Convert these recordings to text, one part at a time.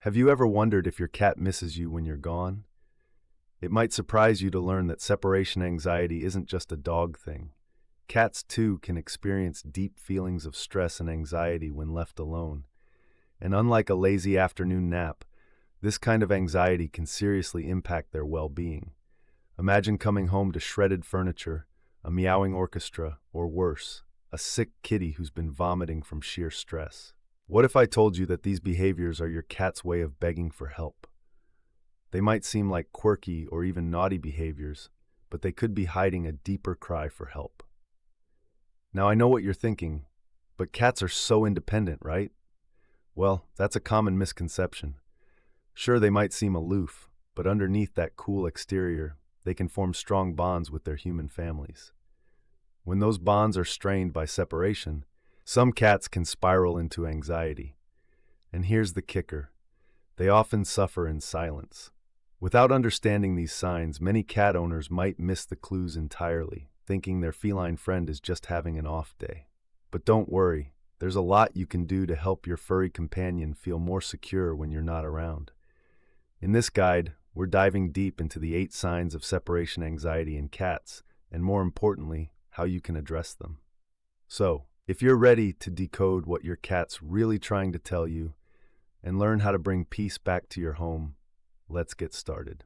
Have you ever wondered if your cat misses you when you're gone? It might surprise you to learn that separation anxiety isn't just a dog thing. Cats, too, can experience deep feelings of stress and anxiety when left alone. And unlike a lazy afternoon nap, this kind of anxiety can seriously impact their well-being. Imagine coming home to shredded furniture, a meowing orchestra, or worse, a sick kitty who's been vomiting from sheer stress. What if I told you that these behaviors are your cat's way of begging for help? They might seem like quirky or even naughty behaviors, but they could be hiding a deeper cry for help. Now I know what you're thinking, but cats are so independent, right? Well, that's a common misconception. Sure, they might seem aloof, but underneath that cool exterior, they can form strong bonds with their human families. When those bonds are strained by separation, some cats can spiral into anxiety. And here's the kicker: they often suffer in silence. Without understanding these signs, many cat owners might miss the clues entirely, thinking their feline friend is just having an off day. But don't worry, there's a lot you can do to help your furry companion feel more secure when you're not around. In this guide, we're diving deep into the 8 signs of separation anxiety in cats, and more importantly, how you can address them. So, if you're ready to decode what your cat's really trying to tell you and learn how to bring peace back to your home, let's get started.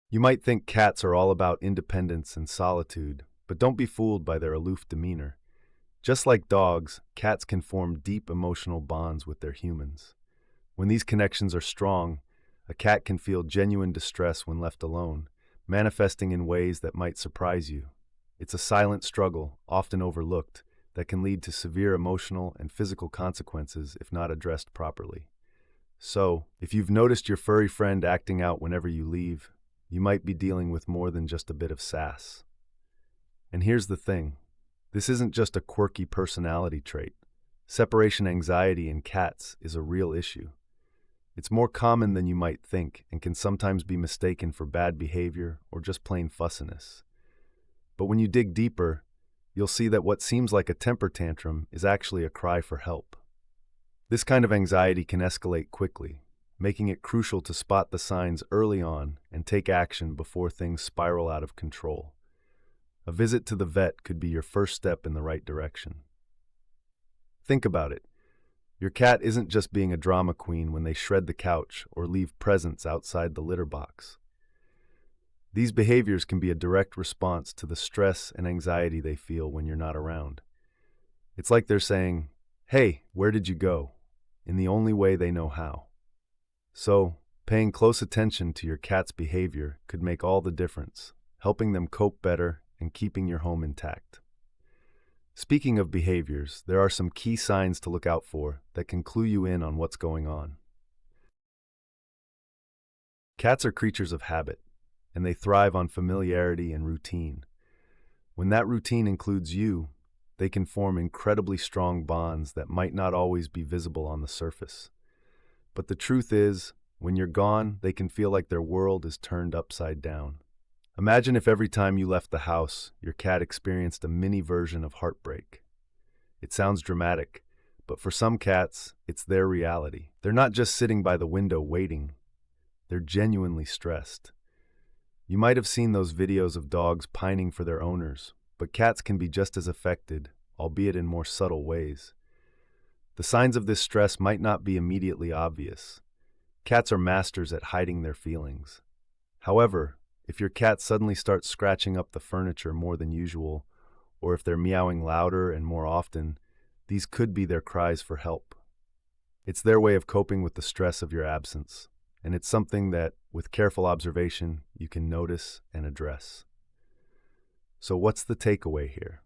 You might think cats are all about independence and solitude, but don't be fooled by their aloof demeanor. Just like dogs, cats can form deep emotional bonds with their humans. When these connections are strong, a cat can feel genuine distress when left alone, manifesting in ways that might surprise you. It's a silent struggle, often overlooked, that can lead to severe emotional and physical consequences if not addressed properly. So, if you've noticed your furry friend acting out whenever you leave, you might be dealing with more than just a bit of sass. And here's the thing: this isn't just a quirky personality trait. Separation anxiety in cats is a real issue. It's more common than you might think and can sometimes be mistaken for bad behavior or just plain fussiness. But when you dig deeper, you'll see that what seems like a temper tantrum is actually a cry for help. This kind of anxiety can escalate quickly, making it crucial to spot the signs early on and take action before things spiral out of control. A visit to the vet could be your first step in the right direction. Think about it. Your cat isn't just being a drama queen when they shred the couch or leave presents outside the litter box. These behaviors can be a direct response to the stress and anxiety they feel when you're not around. It's like they're saying, "Hey, where did you go?" in the only way they know how. So, paying close attention to your cat's behavior could make all the difference, helping them cope better and keeping your home intact. Speaking of behaviors, there are some key signs to look out for that can clue you in on what's going on. Cats are creatures of habit, and they thrive on familiarity and routine. When that routine includes you, they can form incredibly strong bonds that might not always be visible on the surface. But the truth is, when you're gone, they can feel like their world is turned upside down. Imagine if every time you left the house, your cat experienced a mini version of heartbreak. It sounds dramatic, but for some cats, it's their reality. They're not just sitting by the window waiting. They're genuinely stressed. You might have seen those videos of dogs pining for their owners, but cats can be just as affected, albeit in more subtle ways. The signs of this stress might not be immediately obvious. Cats are masters at hiding their feelings. However, if your cat suddenly starts scratching up the furniture more than usual, or if they're meowing louder and more often, these could be their cries for help. It's their way of coping with the stress of your absence, and it's something that, with careful observation, you can notice and address. So what's the takeaway here?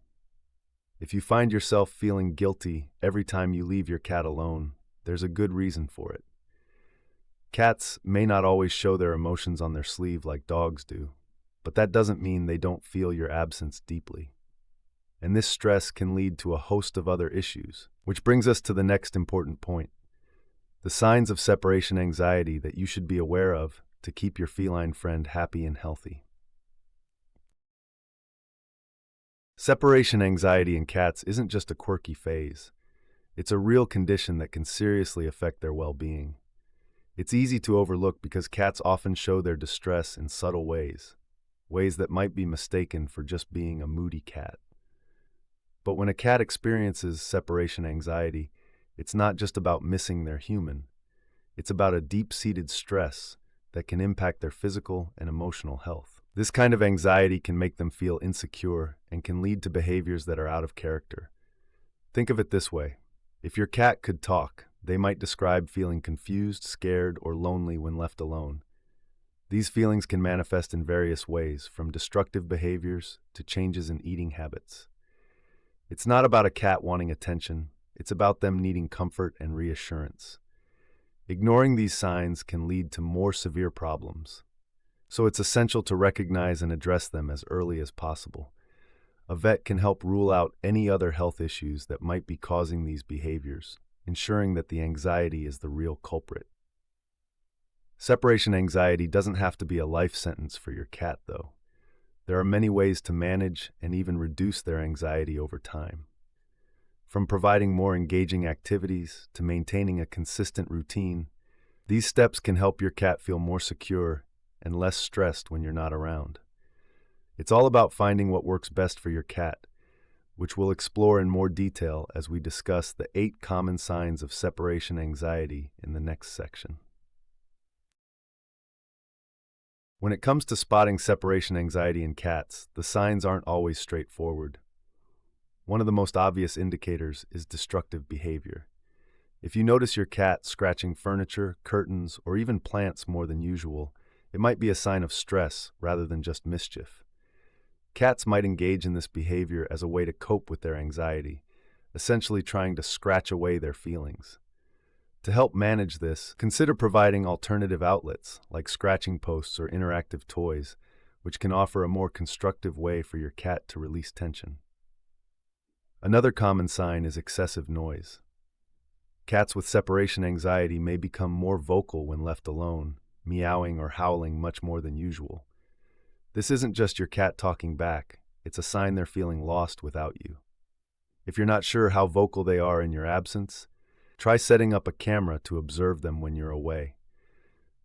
If you find yourself feeling guilty every time you leave your cat alone, there's a good reason for it. Cats may not always show their emotions on their sleeve like dogs do, but that doesn't mean they don't feel your absence deeply. And this stress can lead to a host of other issues, which brings us to the next important point: the signs of separation anxiety that you should be aware of to keep your feline friend happy and healthy. Separation anxiety in cats isn't just a quirky phase. It's a real condition that can seriously affect their well-being. It's easy to overlook because cats often show their distress in subtle ways that might be mistaken for just being a moody cat. But when a cat experiences separation anxiety, it's not just about missing their human. It's about a deep-seated stress that can impact their physical and emotional health. This kind of anxiety can make them feel insecure and can lead to behaviors that are out of character. Think of it this way. If your cat could talk, they might describe feeling confused, scared, or lonely when left alone. These feelings can manifest in various ways, from destructive behaviors to changes in eating habits. It's not about a cat wanting attention, it's about them needing comfort and reassurance. Ignoring these signs can lead to more severe problems, so it's essential to recognize and address them as early as possible. A vet can help rule out any other health issues that might be causing these behaviors, ensuring that the anxiety is the real culprit. Separation anxiety doesn't have to be a life sentence for your cat, though. There are many ways to manage and even reduce their anxiety over time. From providing more engaging activities to maintaining a consistent routine, these steps can help your cat feel more secure and less stressed when you're not around. It's all about finding what works best for your cat, which we'll explore in more detail as we discuss the 8 common signs of separation anxiety in the next section. When it comes to spotting separation anxiety in cats, the signs aren't always straightforward. One of the most obvious indicators is destructive behavior. If you notice your cat scratching furniture, curtains, or even plants more than usual, it might be a sign of stress rather than just mischief. Cats might engage in this behavior as a way to cope with their anxiety, essentially trying to scratch away their feelings. To help manage this, consider providing alternative outlets like scratching posts or interactive toys, which can offer a more constructive way for your cat to release tension. Another common sign is excessive noise. Cats with separation anxiety may become more vocal when left alone, meowing or howling much more than usual. This isn't just your cat talking back, it's a sign they're feeling lost without you. If you're not sure how vocal they are in your absence, try setting up a camera to observe them when you're away.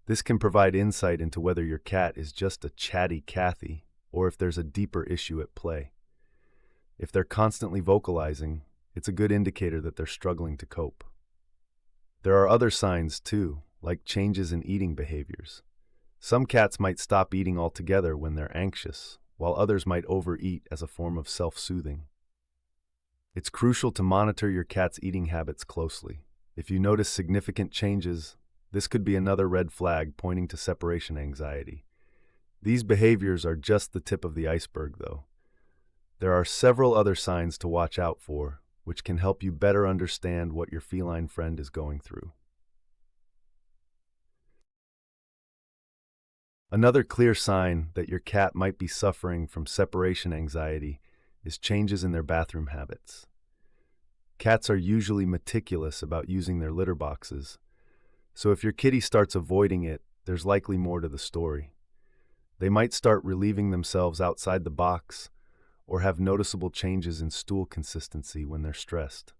This can provide insight into whether your cat is just a chatty Cathy or if there's a deeper issue at play. If they're constantly vocalizing, it's a good indicator that they're struggling to cope. There are other signs too, like changes in eating behaviors. Some cats might stop eating altogether when they're anxious, while others might overeat as a form of self-soothing. It's crucial to monitor your cat's eating habits closely. If you notice significant changes, this could be another red flag pointing to separation anxiety. These behaviors are just the tip of the iceberg, though. There are several other signs to watch out for, which can help you better understand what your feline friend is going through. Another clear sign that your cat might be suffering from separation anxiety is changes in their bathroom habits. Cats are usually meticulous about using their litter boxes, so if your kitty starts avoiding it, there's likely more to the story. They might start relieving themselves outside the box or have noticeable changes in stool consistency when they're stressed.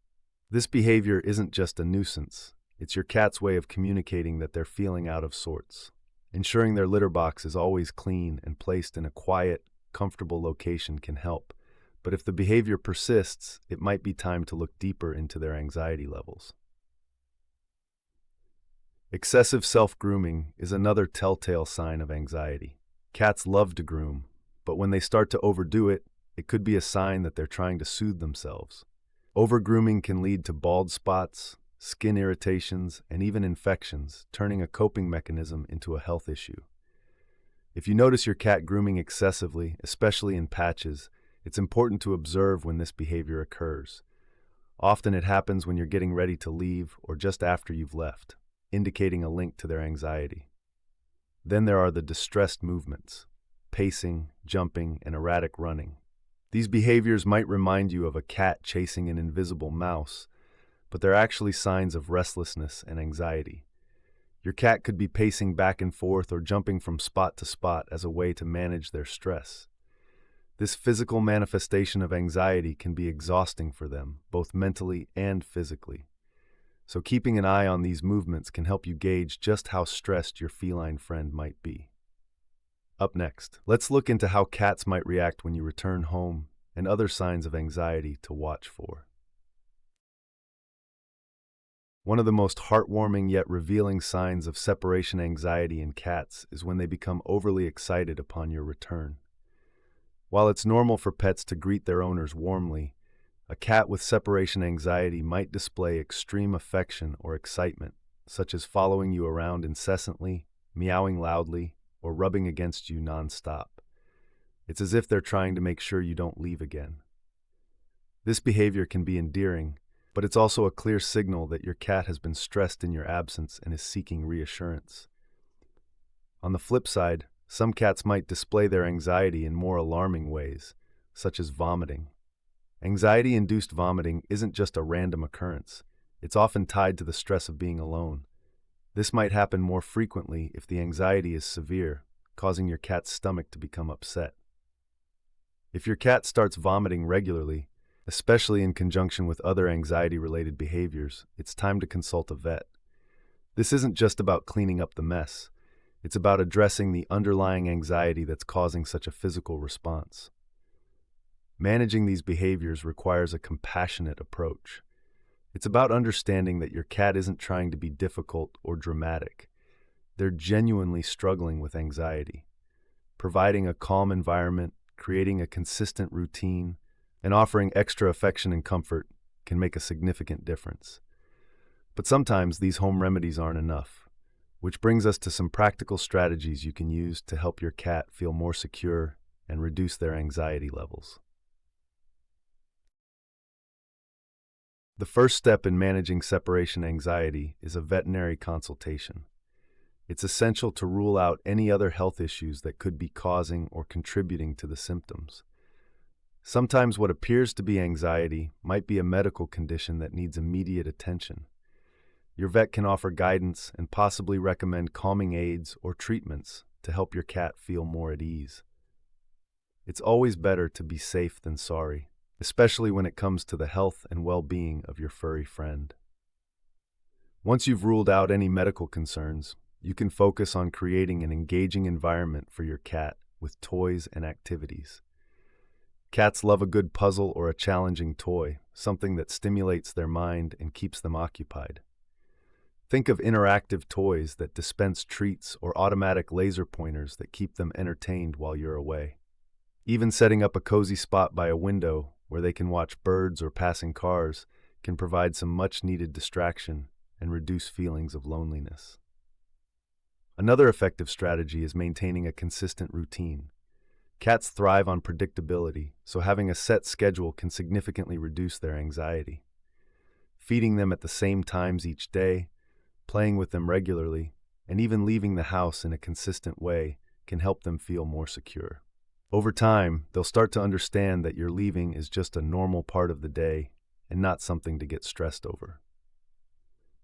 This behavior isn't just a nuisance, it's your cat's way of communicating that they're feeling out of sorts. Ensuring their litter box is always clean and placed in a quiet, comfortable location can help, but if the behavior persists, it might be time to look deeper into their anxiety levels. Excessive self-grooming is another telltale sign of anxiety. Cats love to groom, but when they start to overdo it, it could be a sign that they're trying to soothe themselves. Overgrooming can lead to bald spots, skin irritations, and even infections, turning a coping mechanism into a health issue. If you notice your cat grooming excessively, especially in patches, it's important to observe when this behavior occurs. Often it happens when you're getting ready to leave or just after you've left, indicating a link to their anxiety. Then there are the distressed movements, pacing, jumping, and erratic running. These behaviors might remind you of a cat chasing an invisible mouse, but they're actually signs of restlessness and anxiety. Your cat could be pacing back and forth or jumping from spot to spot as a way to manage their stress. This physical manifestation of anxiety can be exhausting for them, both mentally and physically. So keeping an eye on these movements can help you gauge just how stressed your feline friend might be. Up next, let's look into how cats might react when you return home and other signs of anxiety to watch for. One of the most heartwarming yet revealing signs of separation anxiety in cats is when they become overly excited upon your return. While it's normal for pets to greet their owners warmly, a cat with separation anxiety might display extreme affection or excitement, such as following you around incessantly, meowing loudly, or rubbing against you nonstop. It's as if they're trying to make sure you don't leave again. This behavior can be endearing, but it's also a clear signal that your cat has been stressed in your absence and is seeking reassurance. On the flip side, some cats might display their anxiety in more alarming ways, such as vomiting. Anxiety-induced vomiting isn't just a random occurrence. It's often tied to the stress of being alone. This might happen more frequently if the anxiety is severe, causing your cat's stomach to become upset. If your cat starts vomiting regularly, especially in conjunction with other anxiety-related behaviors, it's time to consult a vet. This isn't just about cleaning up the mess. It's about addressing the underlying anxiety that's causing such a physical response. Managing these behaviors requires a compassionate approach. It's about understanding that your cat isn't trying to be difficult or dramatic. They're genuinely struggling with anxiety. Providing a calm environment, creating a consistent routine, and offering extra affection and comfort can make a significant difference. But sometimes these home remedies aren't enough, which brings us to some practical strategies you can use to help your cat feel more secure and reduce their anxiety levels. The first step in managing separation anxiety is a veterinary consultation. It's essential to rule out any other health issues that could be causing or contributing to the symptoms. Sometimes what appears to be anxiety might be a medical condition that needs immediate attention. Your vet can offer guidance and possibly recommend calming aids or treatments to help your cat feel more at ease. It's always better to be safe than sorry, especially when it comes to the health and well-being of your furry friend. Once you've ruled out any medical concerns, you can focus on creating an engaging environment for your cat with toys and activities. Cats love a good puzzle or a challenging toy, something that stimulates their mind and keeps them occupied. Think of interactive toys that dispense treats or automatic laser pointers that keep them entertained while you're away. Even setting up a cozy spot by a window where they can watch birds or passing cars can provide some much-needed distraction and reduce feelings of loneliness. Another effective strategy is maintaining a consistent routine. Cats thrive on predictability, so having a set schedule can significantly reduce their anxiety. Feeding them at the same times each day, playing with them regularly, and even leaving the house in a consistent way can help them feel more secure. Over time, they'll start to understand that your leaving is just a normal part of the day and not something to get stressed over.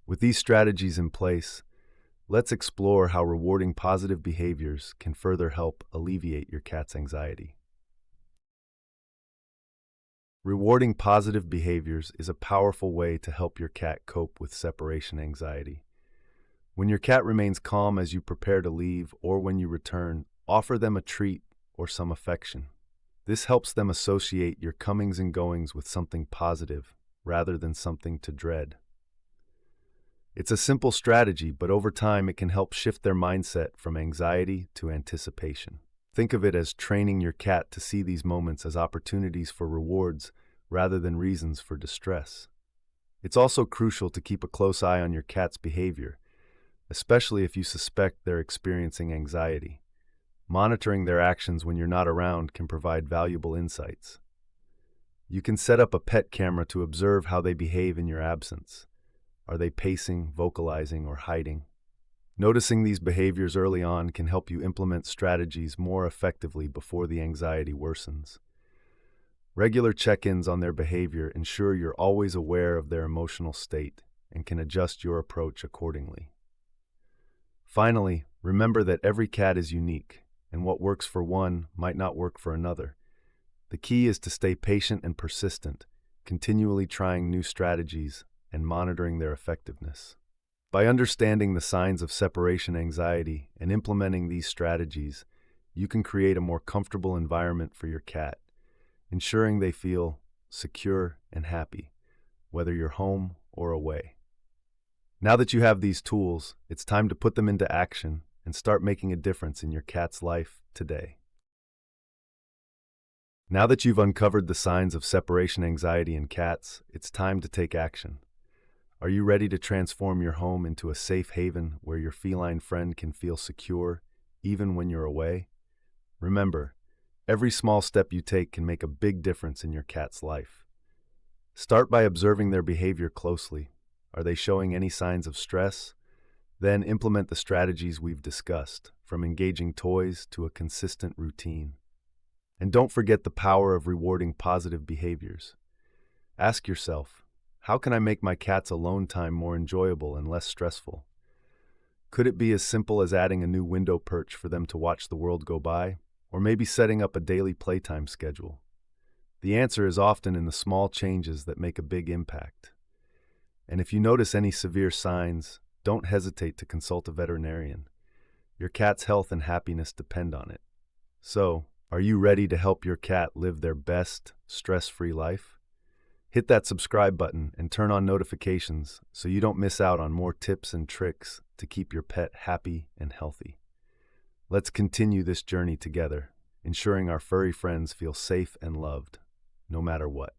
With these strategies in place, let's explore how rewarding positive behaviors can further help alleviate your cat's anxiety. Rewarding positive behaviors is a powerful way to help your cat cope with separation anxiety. When your cat remains calm as you prepare to leave or when you return, offer them a treat or some affection. This helps them associate your comings and goings with something positive rather than something to dread. It's a simple strategy, but over time it can help shift their mindset from anxiety to anticipation. Think of it as training your cat to see these moments as opportunities for rewards rather than reasons for distress. It's also crucial to keep a close eye on your cat's behavior, especially if you suspect they're experiencing anxiety. Monitoring their actions when you're not around can provide valuable insights. You can set up a pet camera to observe how they behave in your absence. Are they pacing, vocalizing, or hiding? Noticing these behaviors early on can help you implement strategies more effectively before the anxiety worsens. Regular check-ins on their behavior ensure you're always aware of their emotional state and can adjust your approach accordingly. Finally, remember that every cat is unique, and what works for one might not work for another. The key is to stay patient and persistent, continually trying new strategies and monitoring their effectiveness. By understanding the signs of separation anxiety and implementing these strategies, you can create a more comfortable environment for your cat, ensuring they feel secure and happy, whether you're home or away. Now that you have these tools, it's time to put them into action and start making a difference in your cat's life today. Now that you've uncovered the signs of separation anxiety in cats, it's time to take action. Are you ready to transform your home into a safe haven where your feline friend can feel secure even when you're away? Remember, every small step you take can make a big difference in your cat's life. Start by observing their behavior closely. Are they showing any signs of stress? Then implement the strategies we've discussed, from engaging toys to a consistent routine. And don't forget the power of rewarding positive behaviors. Ask yourself, how can I make my cat's alone time more enjoyable and less stressful? Could it be as simple as adding a new window perch for them to watch the world go by, or maybe setting up a daily playtime schedule? The answer is often in the small changes that make a big impact. And if you notice any severe signs, don't hesitate to consult a veterinarian. Your cat's health and happiness depend on it. So, are you ready to help your cat live their best, stress-free life? Hit that subscribe button and turn on notifications so you don't miss out on more tips and tricks to keep your pet happy and healthy. Let's continue this journey together, ensuring our furry friends feel safe and loved, no matter what.